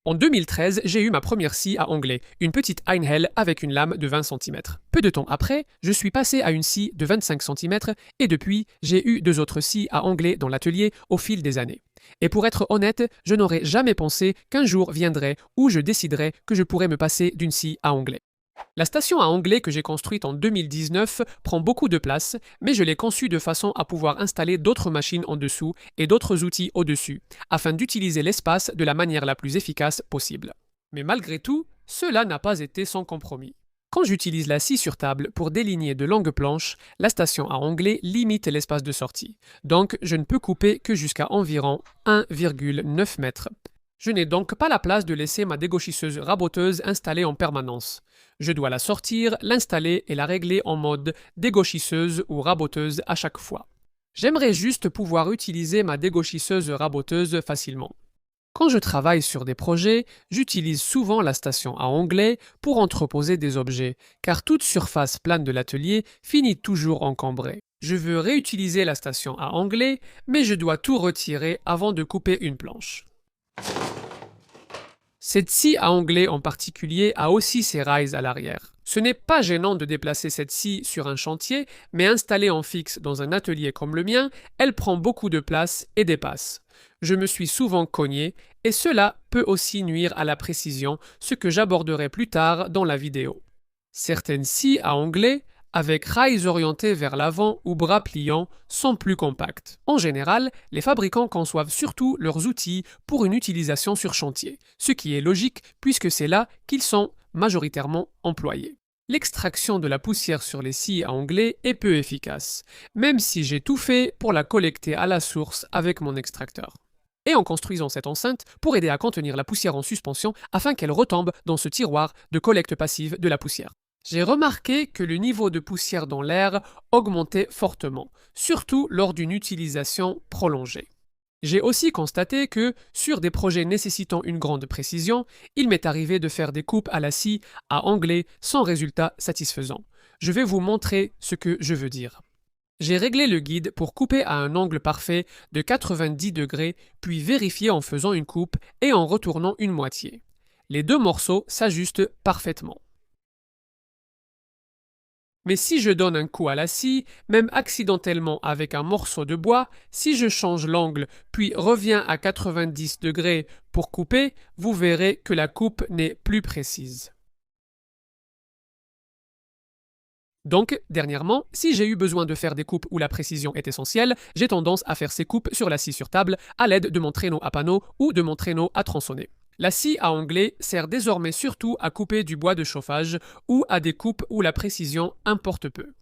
En 2013, j'ai eu ma première scie à onglet, une petite Einhell avec une lame de 20 cm. Peu de temps après, je suis passé à une scie de 25 cm et depuis, j'ai eu deux autres scies à onglet dans l'atelier au fil des années. Et pour être honnête, je n'aurais jamais pensé qu'un jour viendrait où je déciderais que je pourrais me passer d'une scie à onglet. La station à onglet que j'ai construite en 2019 prend beaucoup de place, mais je l'ai conçue de façon à pouvoir installer d'autres machines en dessous et d'autres outils au-dessus, afin d'utiliser l'espace de la manière la plus efficace possible. Mais malgré tout, cela n'a pas été sans compromis. Quand j'utilise la scie sur table pour déligner de longues planches, la station à onglet limite l'espace de sortie, donc je ne peux couper que jusqu'à environ 1,9 m. Je n'ai donc pas la place de laisser ma dégauchisseuse raboteuse installée en permanence. Je dois la sortir, l'installer et la régler en mode dégauchisseuse ou raboteuse à chaque fois. J'aimerais juste pouvoir utiliser ma dégauchisseuse raboteuse facilement. Quand je travaille sur des projets, j'utilise souvent la station à onglet pour entreposer des objets, car toute surface plane de l'atelier finit toujours encombrée. Je veux réutiliser la station à onglet, mais je dois tout retirer avant de couper une planche. Cette scie à onglet en particulier a aussi ses rails à l'arrière. Ce n'est pas gênant de déplacer cette scie sur un chantier, mais installée en fixe dans un atelier comme le mien, elle prend beaucoup de place et dépasse. Je me suis souvent cogné, et cela peut aussi nuire à la précision, ce que j'aborderai plus tard dans la vidéo. Certaines scies à onglet, avec rails orientés vers l'avant ou bras pliants, sont plus compactes. En général, les fabricants conçoivent surtout leurs outils pour une utilisation sur chantier, ce qui est logique puisque c'est là qu'ils sont majoritairement employés. L'extraction de la poussière sur les scies à onglet est peu efficace, même si j'ai tout fait pour la collecter à la source avec mon extracteur. Et en construisant cette enceinte pour aider à contenir la poussière en suspension afin qu'elle retombe dans ce tiroir de collecte passive de la poussière. J'ai remarqué que le niveau de poussière dans l'air augmentait fortement, surtout lors d'une utilisation prolongée. J'ai aussi constaté que, sur des projets nécessitant une grande précision, il m'est arrivé de faire des coupes à la scie à onglet sans résultat satisfaisant. Je vais vous montrer ce que je veux dire. J'ai réglé le guide pour couper à un angle parfait de 90 degrés, puis vérifier en faisant une coupe et en retournant une moitié. Les deux morceaux s'ajustent parfaitement. Mais si je donne un coup à la scie, même accidentellement avec un morceau de bois, si je change l'angle puis reviens à 90 degrés pour couper, vous verrez que la coupe n'est plus précise. Donc, dernièrement, si j'ai eu besoin de faire des coupes où la précision est essentielle, j'ai tendance à faire ces coupes sur la scie sur table à l'aide de mon traîneau à panneau ou de mon traîneau à tronçonner. La scie à onglet sert désormais surtout à couper du bois de chauffage ou à des coupes où la précision importe peu.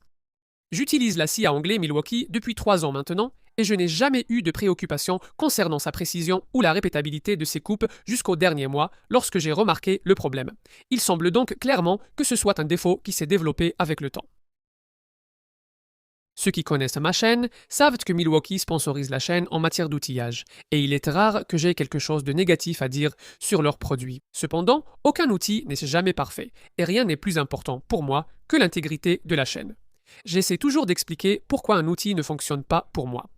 J'utilise la scie à onglet Milwaukee depuis 3 ans maintenant et je n'ai jamais eu de préoccupation concernant sa précision ou la répétabilité de ses coupes jusqu'au dernier mois lorsque j'ai remarqué le problème. Il semble donc clairement que ce soit un défaut qui s'est développé avec le temps. Ceux qui connaissent ma chaîne savent que Milwaukee sponsorise la chaîne en matière d'outillage, et il est rare que j'aie quelque chose de négatif à dire sur leurs produits. Cependant, aucun outil n'est jamais parfait, et rien n'est plus important pour moi que l'intégrité de la chaîne. J'essaie toujours d'expliquer pourquoi un outil ne fonctionne pas pour moi.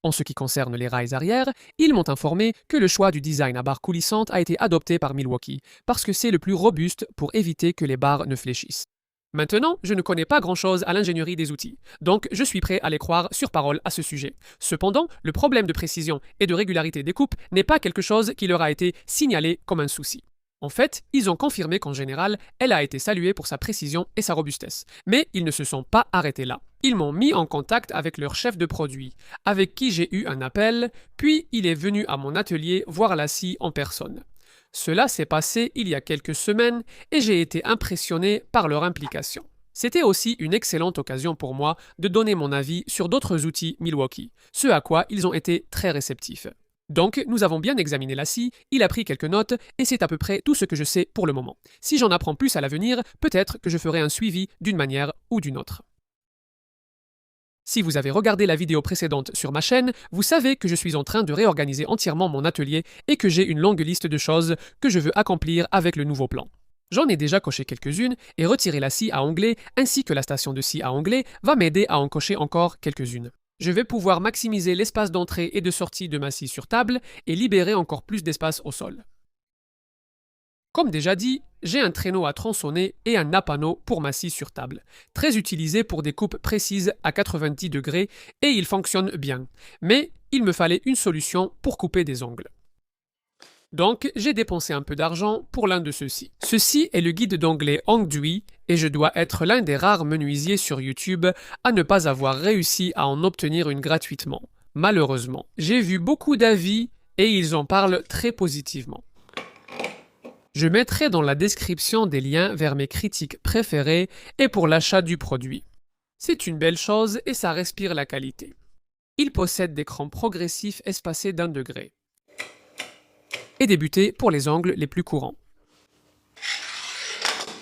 En ce qui concerne les rails arrière, ils m'ont informé que le choix du design à barre coulissante a été adopté par Milwaukee, parce que c'est le plus robuste pour éviter que les barres ne fléchissent. Maintenant, je ne connais pas grand-chose à l'ingénierie des outils, donc je suis prêt à les croire sur parole à ce sujet. Cependant, le problème de précision et de régularité des coupes n'est pas quelque chose qui leur a été signalé comme un souci. En fait, ils ont confirmé qu'en général, elle a été saluée pour sa précision et sa robustesse. Mais ils ne se sont pas arrêtés là. Ils m'ont mis en contact avec leur chef de produit, avec qui j'ai eu un appel, puis il est venu à mon atelier voir la scie en personne. Cela s'est passé il y a quelques semaines et j'ai été impressionné par leur implication. C'était aussi une excellente occasion pour moi de donner mon avis sur d'autres outils Milwaukee, ce à quoi ils ont été très réceptifs. Donc, nous avons bien examiné la scie, il a pris quelques notes et c'est à peu près tout ce que je sais pour le moment. Si j'en apprends plus à l'avenir, peut-être que je ferai un suivi d'une manière ou d'une autre. Si vous avez regardé la vidéo précédente sur ma chaîne, vous savez que je suis en train de réorganiser entièrement mon atelier et que j'ai une longue liste de choses que je veux accomplir avec le nouveau plan. J'en ai déjà coché quelques-unes et retirer la scie à onglet ainsi que la station de scie à onglet va m'aider à en cocher encore quelques-unes. Je vais pouvoir maximiser l'espace d'entrée et de sortie de ma scie sur table et libérer encore plus d'espace au sol. Comme déjà dit, j'ai un traîneau à tronçonner et un apano pour ma scie sur table, très utilisé pour des coupes précises à 90 degrés et il fonctionne bien. Mais il me fallait une solution pour couper des ongles. Donc, j'ai dépensé un peu d'argent pour l'un de ceux-ci. Ceci est le guide d'anglais Hongdui et je dois être l'un des rares menuisiers sur YouTube à ne pas avoir réussi à en obtenir une gratuitement. Malheureusement, j'ai vu beaucoup d'avis et ils en parlent très positivement. Je mettrai dans la description des liens vers mes critiques préférées et pour l'achat du produit. C'est une belle chose et ça respire la qualité. Il possède des crans progressifs espacés d'1 degré. Et des butées pour les angles les plus courants.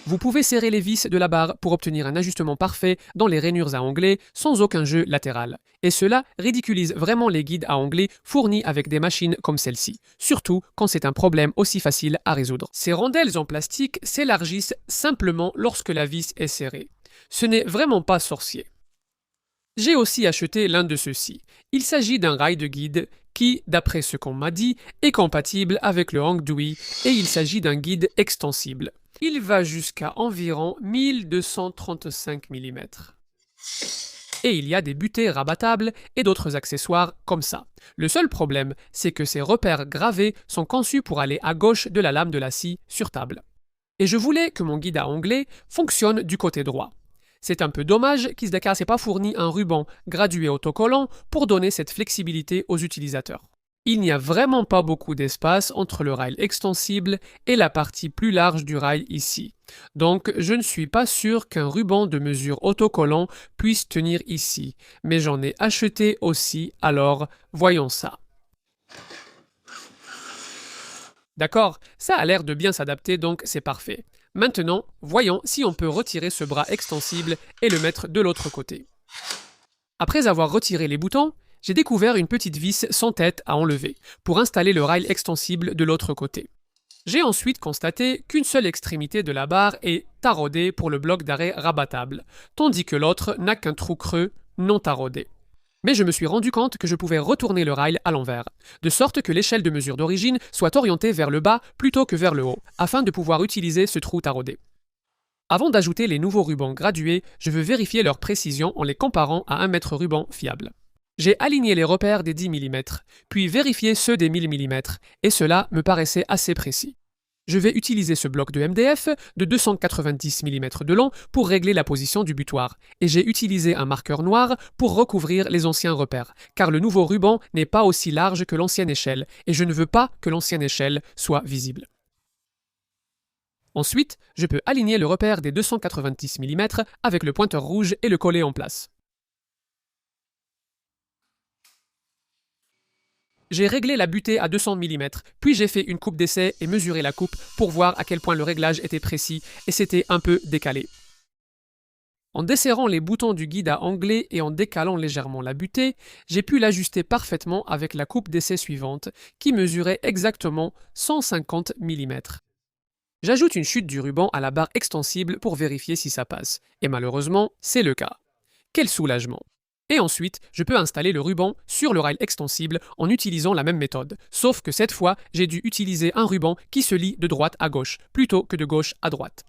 Vous pouvez serrer les vis de la barre pour obtenir un ajustement parfait dans les rainures à onglet sans aucun jeu latéral. Et cela ridiculise vraiment les guides à onglet fournis avec des machines comme celle-ci, surtout quand c'est un problème aussi facile à résoudre. Ces rondelles en plastique s'élargissent simplement lorsque la vis est serrée. Ce n'est vraiment pas sorcier. J'ai aussi acheté l'un de ceux-ci. Il s'agit d'un rail de guide qui, d'après ce qu'on m'a dit, est compatible avec le Hongdui et il s'agit d'un guide extensible. Il va jusqu'à environ 1235 mm. Et il y a des butées rabattables et d'autres accessoires comme ça. Le seul problème, c'est que ces repères gravés sont conçus pour aller à gauche de la lame de la scie sur table. Et je voulais que mon guide à onglet fonctionne du côté droit. C'est un peu dommage qu'Isdaka n'ait pas fourni un ruban gradué autocollant pour donner cette flexibilité aux utilisateurs. Il n'y a vraiment pas beaucoup d'espace entre le rail extensible et la partie plus large du rail ici. Donc je ne suis pas sûr qu'un ruban de mesure autocollant puisse tenir ici, mais j'en ai acheté aussi, alors voyons ça. D'accord, ça a l'air de bien s'adapter donc c'est parfait. Maintenant, voyons si on peut retirer ce bras extensible et le mettre de l'autre côté. Après avoir retiré les boutons, j'ai découvert une petite vis sans tête à enlever pour installer le rail extensible de l'autre côté. J'ai ensuite constaté qu'une seule extrémité de la barre est taraudée pour le bloc d'arrêt rabattable, tandis que l'autre n'a qu'un trou creux non taraudé. Mais je me suis rendu compte que je pouvais retourner le rail à l'envers, de sorte que l'échelle de mesure d'origine soit orientée vers le bas plutôt que vers le haut, afin de pouvoir utiliser ce trou taraudé. Avant d'ajouter les nouveaux rubans gradués, je veux vérifier leur précision en les comparant à un mètre ruban fiable. J'ai aligné les repères des 10 mm, puis vérifié ceux des 1000 mm, et cela me paraissait assez précis. Je vais utiliser ce bloc de MDF de 290 mm de long pour régler la position du butoir, et j'ai utilisé un marqueur noir pour recouvrir les anciens repères, car le nouveau ruban n'est pas aussi large que l'ancienne échelle, et je ne veux pas que l'ancienne échelle soit visible. Ensuite, je peux aligner le repère des 290 mm avec le pointeur rouge et le coller en place. J'ai réglé la butée à 200 mm, puis j'ai fait une coupe d'essai et mesuré la coupe pour voir à quel point le réglage était précis et c'était un peu décalé. En desserrant les boutons du guide à onglet et en décalant légèrement la butée, j'ai pu l'ajuster parfaitement avec la coupe d'essai suivante, qui mesurait exactement 150 mm. J'ajoute une chute du ruban à la barre extensible pour vérifier si ça passe, et malheureusement, c'est le cas. Quel soulagement! Et ensuite, je peux installer le ruban sur le rail extensible en utilisant la même méthode, sauf que cette fois, j'ai dû utiliser un ruban qui se lie de droite à gauche, plutôt que de gauche à droite.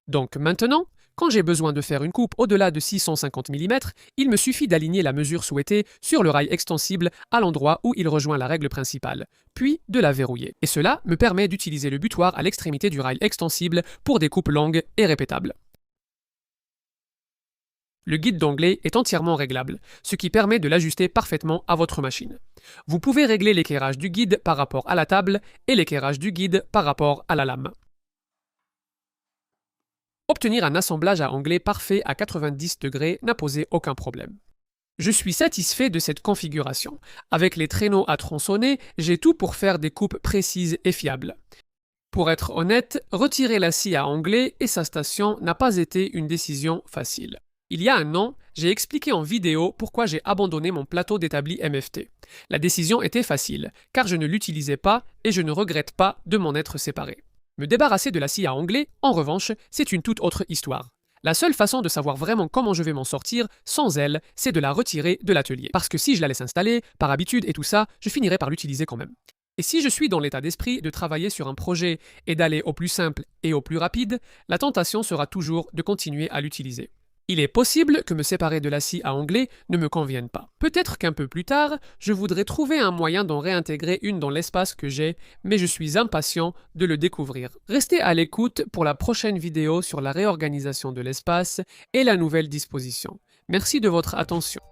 Donc maintenant, quand j'ai besoin de faire une coupe au-delà de 650 mm, il me suffit d'aligner la mesure souhaitée sur le rail extensible à l'endroit où il rejoint la règle principale, puis de la verrouiller. Et cela me permet d'utiliser le butoir à l'extrémité du rail extensible pour des coupes longues et répétables. Le guide d'onglet est entièrement réglable, ce qui permet de l'ajuster parfaitement à votre machine. Vous pouvez régler l'éclairage du guide par rapport à la table et l'éclairage du guide par rapport à la lame. Obtenir un assemblage à onglet parfait à 90 degrés n'a posé aucun problème. Je suis satisfait de cette configuration. Avec les traîneaux à tronçonner, j'ai tout pour faire des coupes précises et fiables. Pour être honnête, retirer la scie à onglet et sa station n'a pas été une décision facile. Il y a un an, j'ai expliqué en vidéo pourquoi j'ai abandonné mon plateau d'établi MFT. La décision était facile, car je ne l'utilisais pas et je ne regrette pas de m'en être séparé. Me débarrasser de la scie à onglet, en revanche, c'est une toute autre histoire. La seule façon de savoir vraiment comment je vais m'en sortir sans elle, c'est de la retirer de l'atelier. Parce que si je la laisse installer, par habitude et tout ça, je finirai par l'utiliser quand même. Et si je suis dans l'état d'esprit de travailler sur un projet et d'aller au plus simple et au plus rapide, la tentation sera toujours de continuer à l'utiliser. Il est possible que me séparer de la scie à onglet ne me convienne pas. Peut-être qu'un peu plus tard, je voudrais trouver un moyen d'en réintégrer une dans l'espace que j'ai, mais je suis impatient de le découvrir. Restez à l'écoute pour la prochaine vidéo sur la réorganisation de l'espace et la nouvelle disposition. Merci de votre attention.